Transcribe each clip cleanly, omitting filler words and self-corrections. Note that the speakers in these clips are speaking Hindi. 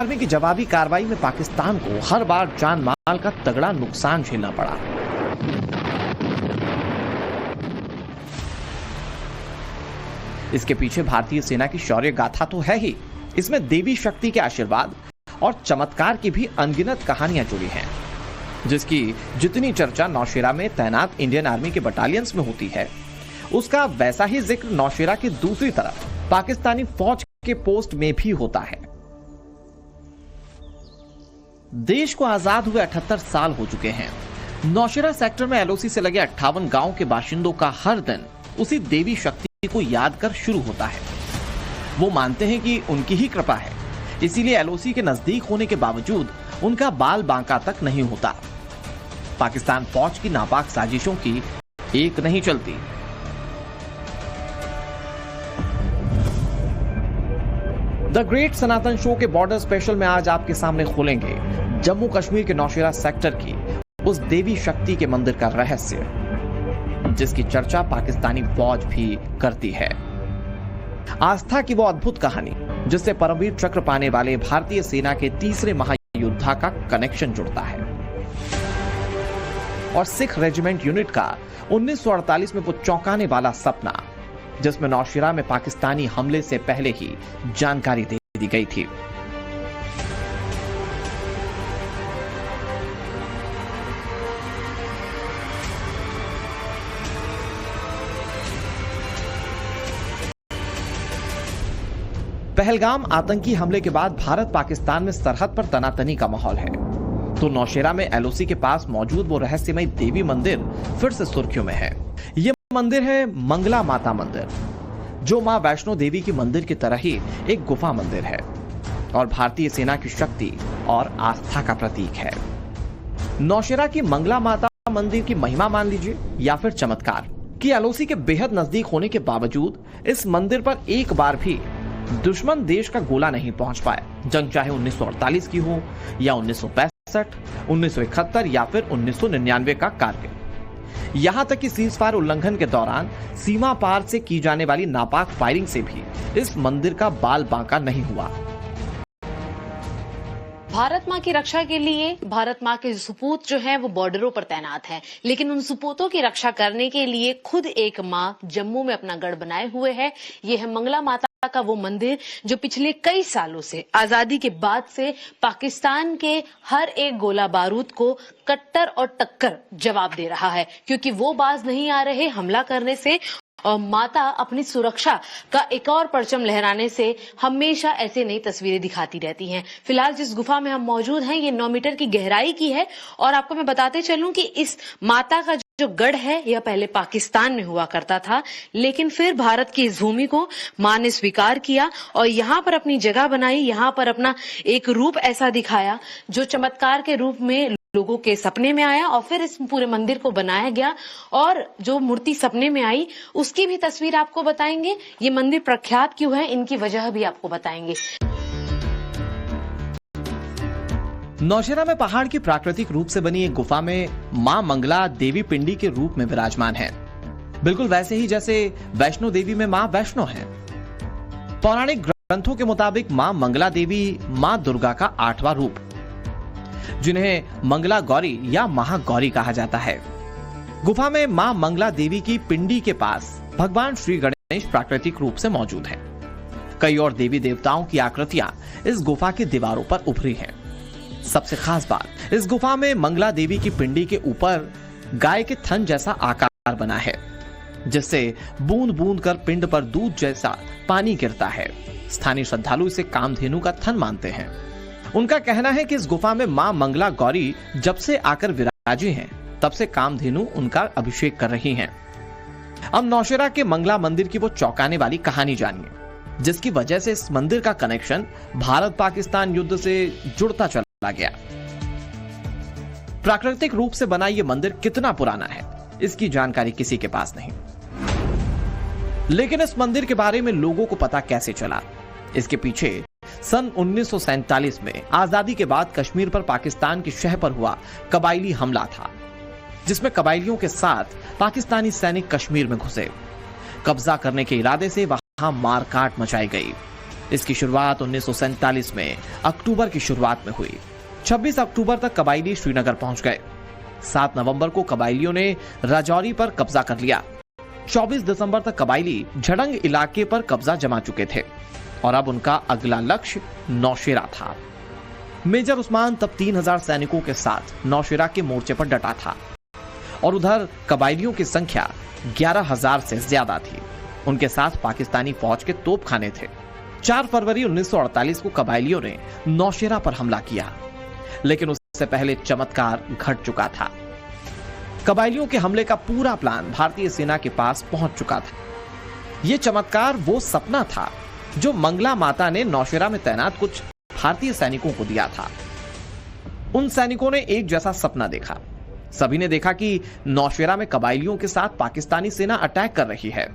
आर्मी की जवाबी कार्रवाई में पाकिस्तान को हर बार जान माल का तगड़ा नुकसान झेलना पड़ा। इसके पीछे भारतीय सेना की शौर्य गाथा तो है ही, इसमें देवी शक्ति के आशीर्वाद और चमत्कार की भी अनगिनत कहानियां जुड़ी हैं, जिसकी जितनी चर्चा नौशेरा में तैनात इंडियन आर्मी के बटालियंस में होती है, उसका वैसा ही जिक्र नौशेरा की दूसरी तरफ पाकिस्तानी फौज के पोस्ट में भी होता है। देश को आजाद हुए 78 साल हो चुके हैं। नौशेरा सेक्टर में एलओसी से लगे 58 गांव के बाशिंदों का हर दिन उसी देवी शक्ति को याद कर शुरू होता है। वो मानते हैं कि उनकी ही कृपा है, इसीलिए एलओसी के नजदीक होने के बावजूद उनका बाल बांका तक नहीं होता। पाकिस्तान फौज की नापाक साजिशों की एक नहीं चलती। द ग्रेट सनातन शो के बॉर्डर स्पेशल में आज आपके सामने खोलेंगे जम्मू कश्मीर के नौशेरा सेक्टर की उस देवी शक्ति के मंदिर का रहस्य, जिसकी चर्चा पाकिस्तानी फौज भी करती है। आस्था की वो अद्भुत कहानी जिससे परमवीर चक्र पाने वाले भारतीय सेना के तीसरे महायोद्धा का कनेक्शन जुड़ता है, और सिख रेजिमेंट यूनिट का 1948 में वो चौंकाने वाला सपना, जिसमें नौशेरा में पाकिस्तानी हमले से पहले ही जानकारी दे दी गई थी। पहलगाम आतंकी हमले के बाद भारत पाकिस्तान में सरहद पर तनातनी का माहौल है, तो नौशेरा में एलओसी के पास मौजूद वो रहस्यमय देवी मंदिर फिर से सुर्खियों में है। ये मंदिर है मंगला माता मंदिर, जो मां वैष्णो देवी की मंदिर की तरह ही एक गुफा मंदिर है और भारतीय सेना की शक्ति और आस्था का प्रतीक है। नौशेरा की मंगला माता मंदिर की महिमा मान लीजिए या फिर चमत्कार कि एलओसी के बेहद नजदीक होने के बावजूद इस मंदिर पर एक बार भी दुश्मन देश का गोला नहीं पहुंच पाया। जंग चाहे 1948 की हो या 1965, 1971 या फिर 1999 का कारगिल, यहां तक कि सीजफायर उल्लंघन के दौरान सीमा पार से की जाने वाली नापाक फायरिंग से भी इस मंदिर का बाल बांका नहीं हुआ। भारत माँ की रक्षा के लिए भारत माँ के सुपूत जो हैं वो बॉर्डरों पर तैनात हैं, लेकिन उन सुपूतों की रक्षा करने के लिए खुद एक माँ जम्मू में अपना गढ़ बनाए हुए है। ये है मंगला माता का वो मंदिर जो पिछले कई सालों से, आजादी के बाद से, पाकिस्तान के हर एक गोला बारूद को कट्टर और टक्कर जवाब दे रहा है, क्योंकि वो बाज नहीं आ रहे हमला करने से, और माता अपनी सुरक्षा का एक और परचम लहराने से हमेशा ऐसे नई तस्वीरें दिखाती रहती हैं। फिलहाल जिस गुफा में हम मौजूद हैं ये 9 मीटर की गहराई की है, और आपको मैं बताते चलूं कि इस माता का जो गढ़ है यह पहले पाकिस्तान में हुआ करता था, लेकिन फिर भारत की इस भूमि को मां ने स्वीकार किया और यहाँ पर अपनी जगह बनाई, यहाँ पर अपना एक रूप ऐसा दिखाया जो चमत्कार के रूप में लोगों के सपने में आया, और फिर इस पूरे मंदिर को बनाया गया। और जो मूर्ति सपने में आई उसकी भी तस्वीर आपको बताएंगे। ये मंदिर प्रख्यात क्यों है इनकी वजह भी आपको बताएंगे। नौशेरा में पहाड़ की प्राकृतिक रूप से बनी एक गुफा में मां मंगला देवी पिंडी के रूप में विराजमान है, बिल्कुल वैसे ही जैसे वैष्णो देवी में मां वैष्णो है। पौराणिक ग्रंथों के मुताबिक मां मंगला देवी मां दुर्गा का 8वां रूप, जिन्हें मंगला गौरी या महागौरी कहा जाता है। गुफा में मां मंगला देवी की पिंडी के पास भगवान श्री गणेश प्राकृतिक रूप से मौजूद हैं। कई और देवी देवताओं की आकृतियां इस गुफा की दीवारों पर उभरी हैं। सबसे खास बात, इस गुफा में मंगला देवी की पिंडी के ऊपर गाय के थन जैसा आकार बना है, जिससे बूंद बूंद कर पिंड पर दूध जैसा पानी गिरता है। स्थानीय श्रद्धालु इसे कामधेनु का थन मानते हैं। उनका कहना है कि इस गुफा में मां मंगला गौरी जब से आकर विराजी हैं, तब से कामधेनु उनका अभिषेक कर रही हैं। अब नौशेरा के मंगला मंदिर की वो चौंकाने वाली कहानी जानिए, जिसकी वजह से इस मंदिर का कनेक्शन भारत पाकिस्तान युद्ध से जुड़ता चला गया। प्राकृतिक रूप से बना यह मंदिर कितना पुराना है, इसकी जानकारी किसी के पास नहीं, लेकिन इस मंदिर के बारे में लोगों को पता कैसे चला? इसके पीछे सन 1947 में आजादी के बाद कश्मीर पर पाकिस्तान की शह पर हुआ कबायली हमला था, जिसमें कबायलियों के साथ पाकिस्तानी सैनिक कश्मीर में घुसे। कब्जा करने के इरादे से वहां मारकाट मचाई गई। इसकी शुरुआत 1947 में अक्टूबर की शुरुआत में हुई। 26 अक्टूबर तक कबायली श्रीनगर पहुंच गए। 7 नवंबर को कबायलियों ने राजौरी पर कब्जा कर लिया। 24 दिसंबर तक कबायली झड़ंग इलाके पर कब्जा जमा चुके थे और अब उनका अगला लक्ष्य नौशेरा था। मेजर उस्मान तब 3000 सैनिकों के साथ नौशेरा के मोर्चे पर डटा था और उधर कबायलियों की संख्या 11,000 से ज्यादा थी। उनके साथ पाकिस्तानी फौज के तोपखाने थे। 4 फरवरी 1948 को कबायलियों ने नौशेरा पर हमला किया, लेकिन उससे पहले चमत्कार घट चुका था। कबायलियों के हमले का पूरा प्लान भारतीय सेना के पास पहुंच चुका था। यह चमत्कार वो सपना था जो मंगला माता ने नौशेरा में तैनात कुछ भारतीय सैनिकों को दिया था। उन सैनिकों ने एक जैसा सपना देखा। सभी ने देखा कि नौशेरा में कबायलियों के साथ पाकिस्तानी सेना अटैक कर रही है।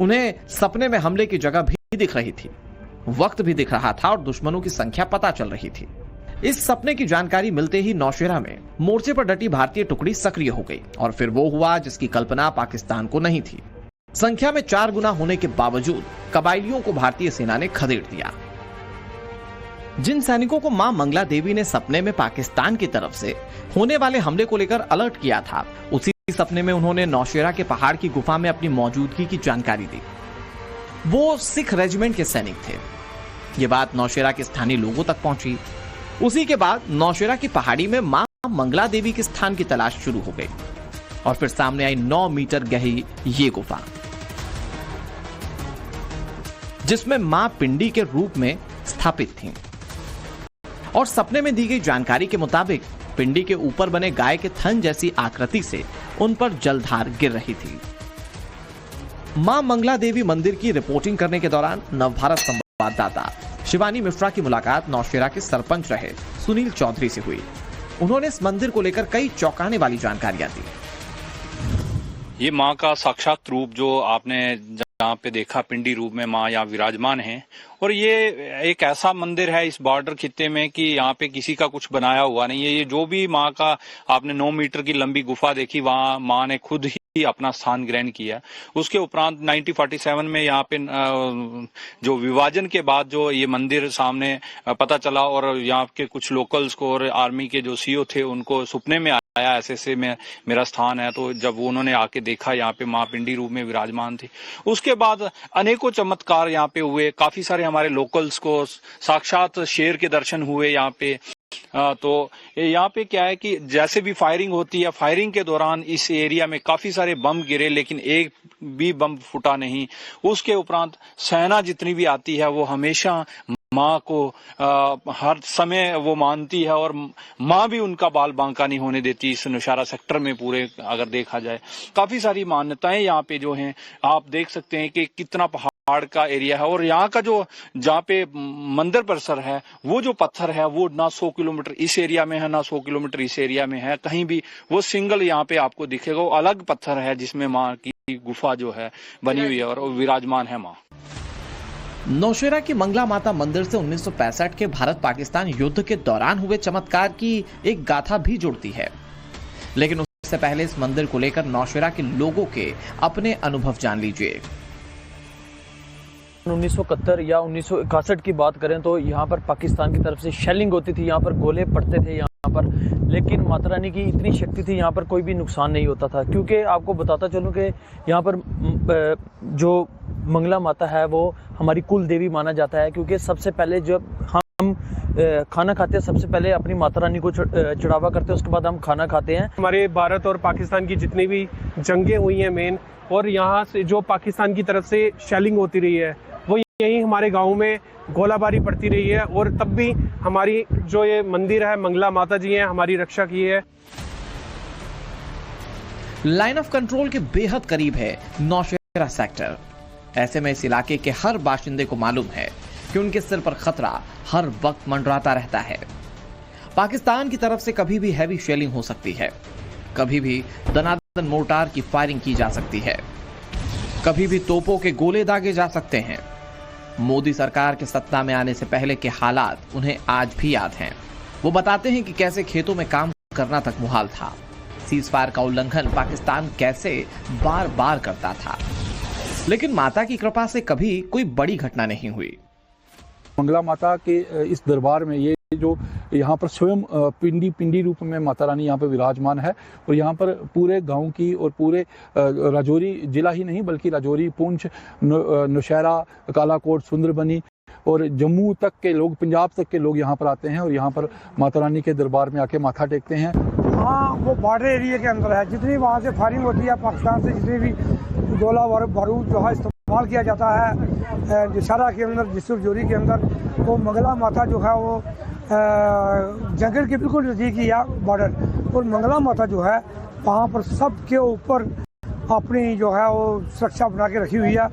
उन्हें सपने में हमले की जगह भी दिख रही थी, वक्त भी दिख रहा था और दुश्मनों की संख्या पता चल रही थी। इस सपने की जानकारी मिलते ही नौशेरा में मोर्चे पर डटी भारतीय टुकड़ी सक्रिय हो गई और फिर वो हुआ जिसकी कल्पना पाकिस्तान को नहीं थी। संख्या में 4 गुना होने के बावजूद कबायलियों को भारतीय सेना ने खदेड़ दिया। जिन सैनिकों को मां मंगला देवी ने सपने में पाकिस्तान की तरफ से होने वाले हमले को लेकर अलर्ट किया था, उसी सपने में उन्होंने नौशेरा के पहाड़ की गुफा में अपनी मौजूदगी की जानकारी दी। वो सिख रेजिमेंट के सैनिक थे। ये बात नौशेरा के स्थानीय लोगों तक पहुंची। उसी के बाद नौशेरा की पहाड़ी में मां मंगला देवी के स्थान की तलाश शुरू हो गई और फिर सामने आई 9 मीटर गहरी ये गुफा, जिसमें मां पिंडी के रूप में स्थापित थीं। और सपने में दी गई जानकारी के मुताबिक पिंडी के ऊपर बने गाय के थन जैसी आकृति से उन पर जलधार गिर रही थी। मां मंगला देवी मंदिर की रिपोर्टिंग करने के दौरान नवभारत संवाददाता शिवानी मिश्रा की मुलाकात नौशेरा के सरपंच रहे सुनील चौधरी से हुई। उन्होंने इस मंदिर को लेकर कई चौंकाने वाली जानकारियां दी। ये मां का साक्षात रूप जो आपने जहाँ पे देखा, पिंडी रूप में मां यहाँ विराजमान है। और ये एक ऐसा मंदिर है इस बॉर्डर खित्ते में कि यहाँ पे किसी का कुछ बनाया हुआ नहीं है। ये जो भी मां का आपने 9 मीटर की लंबी गुफा देखी, वहाँ मां ने खुद ही अपना स्थान ग्रहण किया। उसके उपरांत 1947 में यहाँ पे जो विभाजन के बाद जो ये मंदिर सामने पता चला और यहाँ के कुछ लोकल्स को और आर्मी के जो सीओ थे उनको सुपने में आया ऐसे में मेरा स्थान है। तो जब उन्होंने आके देखा यहाँ पे मां पिंडी रूप में विराजमान थी, उसके बाद अनेकों चमत्कार यहाँ पे हुए। काफी सारे हमारे लोकल्स को साक्षात शेर के दर्शन हुए यहाँ पे। तो यहाँ पे क्या है कि जैसे भी फायरिंग होती है, फायरिंग के दौरान इस एरिया में काफी सारे बम गिरे लेकिन एक भी बम फूटा नहीं। उसके उपरांत सेना जितनी भी आती है वो हमेशा माँ को हर समय वो मानती है और माँ भी उनका बाल बांका नहीं होने देती। इस नौशेरा सेक्टर में पूरे अगर देखा जाए काफी सारी मान्यताएं यहाँ पे जो हैं, आप देख सकते हैं कि कितना पहाड़ का एरिया है। और यहाँ का जो जहाँ पे मंदिर परिसर है वो जो पत्थर है वो ना 100 किलोमीटर इस एरिया में है ना 100 किलोमीटर इस एरिया में है। कहीं भी वो सिंगल यहाँ पे आपको दिखेगा, वो अलग पत्थर है जिसमें माँ की गुफा जो है बनी हुई है और विराजमान है माँ। नौशेरा की मंगला माता मंदिर से 1965 के भारत पाकिस्तान युद्ध के दौरान हुए चमत्कार की एक गाथा भी जुड़ती है, लेकिन उससे पहले इस मंदिर को लेकर नौशेरा के लोगों के अपने अनुभव जान लीजिए। 1971 या 1961 की बात करें तो यहाँ पर पाकिस्तान की तरफ से शेलिंग होती थी, यहाँ पर गोले पड़ते थे यहाँ पर, लेकिन माता रानी की इतनी शक्ति थी, यहाँ पर कोई भी नुकसान नहीं होता था। क्योंकि आपको बताता चलूँ कि यहाँ पर जो मंगला माता है वो हमारी कुल देवी माना जाता है। क्योंकि सबसे पहले जब हम खाना खाते हैं सबसे पहले अपनी माता रानी को चढ़ावा करते हैं, उसके बाद हम खाना खाते हैं। हमारे भारत और पाकिस्तान की जितनी भी जंगें हुई हैं मेन, और यहाँ से जो पाकिस्तान की तरफ से शेलिंग होती रही है वो यहीं हमारे गांव में गोलाबारी पड़ती रही है। और तब भी हमारी जो ये मंदिर है मंगला माता जी हैं, हमारी रक्षा की है। लाइन ऑफ कंट्रोल के बेहद करीब है नौशेरा सेक्टर। ऐसे में इस इलाके के हर बाशिंदे को मालूम है कि उनके सिर पर खतरा हर वक्त मंडराता रहता है। पाकिस्तान की तरफ से कभी भी हैवी शेलिंग हो सकती है, कभी भी दनादन मोर्टार की फायरिंग की जा सकती है, कभी भी तोपों के गोले दागे जा सकते हैं। मोदी सरकार के सत्ता में आने से पहले के हालात उन्हें आज भी याद हैं। वो बताते हैं कि कैसे खेतों में काम करना तक मुहाल था, सीज़फायर का उल्लंघन पाकिस्तान कैसे बार बार करता था, लेकिन माता की कृपा से कभी कोई बड़ी घटना नहीं हुई। मंगला माता के इस दरबार में ये जो यहाँ पर स्वयं पिंडी रूप में माता रानी यहाँ पर विराजमान है और यहाँ पर पूरे गांव की और पूरे राजौरी जिला ही नहीं बल्कि राजौरी, पुंछ, नौशहरा, कालाकोट, सुंदरबनी और जम्मू तक के लोग, पंजाब तक के लोग यहाँ पर आते हैं और यहाँ पर माता रानी के दरबार में आके माथा टेकते हैं। हाँ, वो बॉर्डर एरिया के अंदर है। जितनी वहाँ से फायरिंग होती है पाकिस्तान से, जितनी भी गोला बारूद जो है इस्तेमाल किया जाता है नौशहरा के अंदर, राजौरी के अंदर, वो मंगला माता जो है वो जंगल के बिल्कुल नज़दीक ही है बॉर्डर। और मंगला माता जो है वहाँ पर सबके ऊपर अपनी जो है वो सुरक्षा बना के रखी हुई है।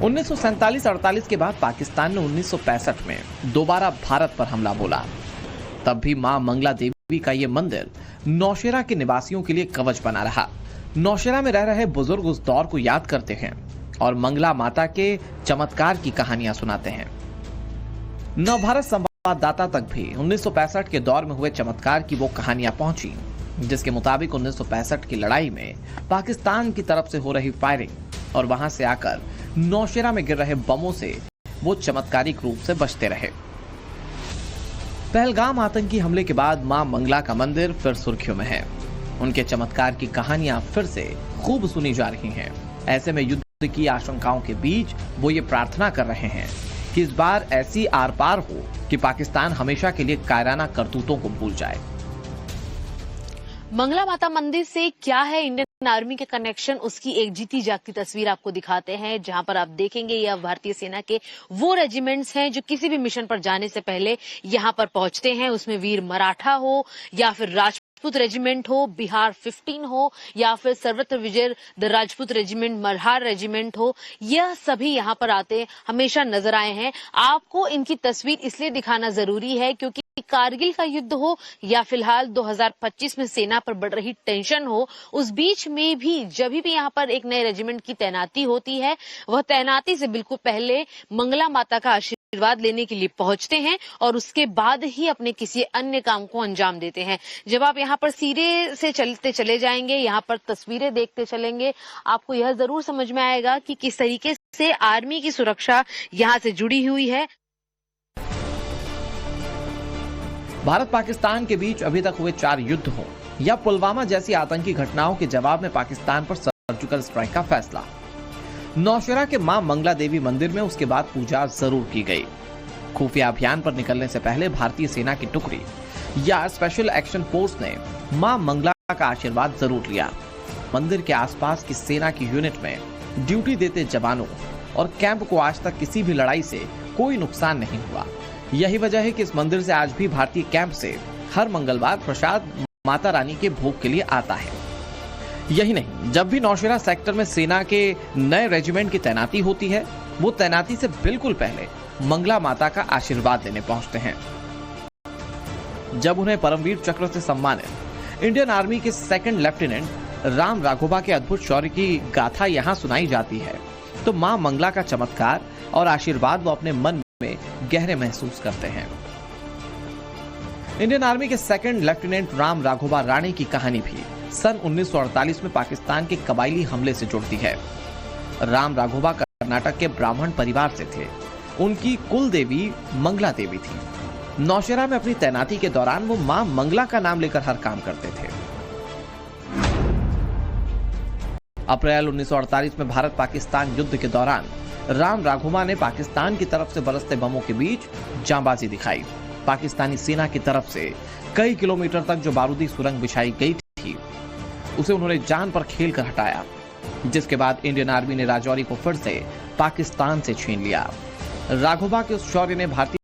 1947-48 के बाद पाकिस्तान ने 1965 में दोबारा भारत पर हमला बोला। तब भी मां मंगला देवी का ये मंदिर नौशहरा के निवासियों के लिए कवच बना रहा। नौशहरा में रह रहे बुजुर्ग उस दौर को याद करते हैं और मंगला माता के चमत्कार की कहानियां सुनाते हैं। नवभारत संवाददाता तक भी 1965 के दौर में हुए चमत्कार की वो कहानियां पहुंची, जिसके मुताबिक 1965 की लड़ाई में पाकिस्तान की तरफ से हो रही फायरिंग और वहां से आकर नौशहरा में गिर रहे बमों से वो चमत्कारिक रूप से बचते रहे। पहलगाम आतंकी हमले के बाद मां मंगला का मंदिर फिर सुर्खियों में है। उनके चमत्कार की कहानियां फिर से खूब सुनी जा रही हैं। ऐसे में युद्ध की आशंकाओं के बीच वो ये प्रार्थना कर रहे हैं कि इस बार ऐसी आर पार हो कि पाकिस्तान हमेशा के लिए कायराना करतूतों को भूल जाए। मंगला माता मंदिर से क्या है इंडियन आर्मी के कनेक्शन, उसकी एक जीती जागती तस्वीर आपको दिखाते हैं, जहां पर आप देखेंगे यह भारतीय सेना के वो रेजिमेंट्स हैं जो किसी भी मिशन पर जाने से पहले यहां पर पहुंचते हैं। उसमें वीर मराठा हो या फिर राजपूत रेजिमेंट हो, बिहार 15 हो या फिर सर्वत्र विजय the Rajput regiment, Malhar regiment हो, यह सभी यहाँ पर आते हमेशा नजर आए हैं। आपको इनकी तस्वीर इसलिए दिखाना जरूरी है क्योंकि कारगिल का युद्ध हो या फिलहाल 2025 में सेना पर बढ़ रही टेंशन हो, उस बीच में भी जब भी यहाँ पर एक नए रेजिमेंट की तैनाती होती है, वह तैनाती से बिल्कुल पहले मंगला माता का आशीर्वाद लेने के लिए पहुंचते हैं और उसके बाद ही अपने किसी अन्य काम को अंजाम देते हैं। जब आप यहाँ पर सीधे से चलते चले जाएंगे, यहाँ पर तस्वीरें देखते चलेंगे, आपको यह जरूर समझ में आएगा कि किस तरीके से आर्मी की सुरक्षा यहाँ से जुड़ी हुई है। भारत पाकिस्तान के बीच अभी तक हुए 4 युद्ध हो या पुलवामा जैसी आतंकी घटनाओं के जवाब में पाकिस्तान पर सर्जिकल स्ट्राइक का फैसला, नौशहरा के मां मंगला देवी मंदिर में उसके बाद पूजा जरूर की गई। खुफिया अभियान पर निकलने से पहले भारतीय सेना की टुकड़ी या स्पेशल एक्शन फोर्स ने मां मंगला का आशीर्वाद जरूर लिया। मंदिर के आसपास की सेना की यूनिट में ड्यूटी देते जवानों और कैंप को आज तक किसी भी लड़ाई से कोई नुकसान नहीं हुआ। यही वजह है कि इस मंदिर से आज भी भारतीय कैंप से हर मंगलवार प्रसाद माता रानी के भोग के लिए आता है। यही नहीं, जब भी नौशहरा सेक्टर में सेना के नए रेजिमेंट की तैनाती होती है, वो तैनाती से बिल्कुल पहले मंगला माता का आशीर्वाद लेने पहुंचते हैं। जब उन्हें परमवीर चक्र से सम्मानित इंडियन आर्मी के 2nd लेफ्टिनेंट राम राघोबा के अद्भुत शौर्य की गाथा यहाँ सुनाई जाती है, तो मां मंगला का चमत्कार और आशीर्वाद वो अपने मन में गहरे महसूस करते हैं। इंडियन आर्मी के 2nd लेफ्टिनेंट राम राघोबा राणे की कहानी भी सन 1948 में पाकिस्तान के कबायली हमले से जुड़ती है। राम राघोबा कर्नाटक के ब्राह्मण परिवार से थे। उनकी कुल देवी मंगला देवी थी। नौशहरा में अपनी तैनाती के दौरान वो मां मंगला का नाम लेकर हर काम करते थे। अप्रैल 1948 में भारत पाकिस्तान युद्ध के दौरान राम राघोबा ने पाकिस्तान की तरफ से बरसते बमों के बीच जांबाजी दिखाई। पाकिस्तानी सेना की तरफ से कई किलोमीटर तक जो बारूदी सुरंग बिछाई गई थी, उसे उन्होंने जान पर खेल कर हटाया, जिसके बाद इंडियन आर्मी ने राजौरी को फिर से पाकिस्तान से छीन लिया। राघोबा के उस शौर्य ने भारतीय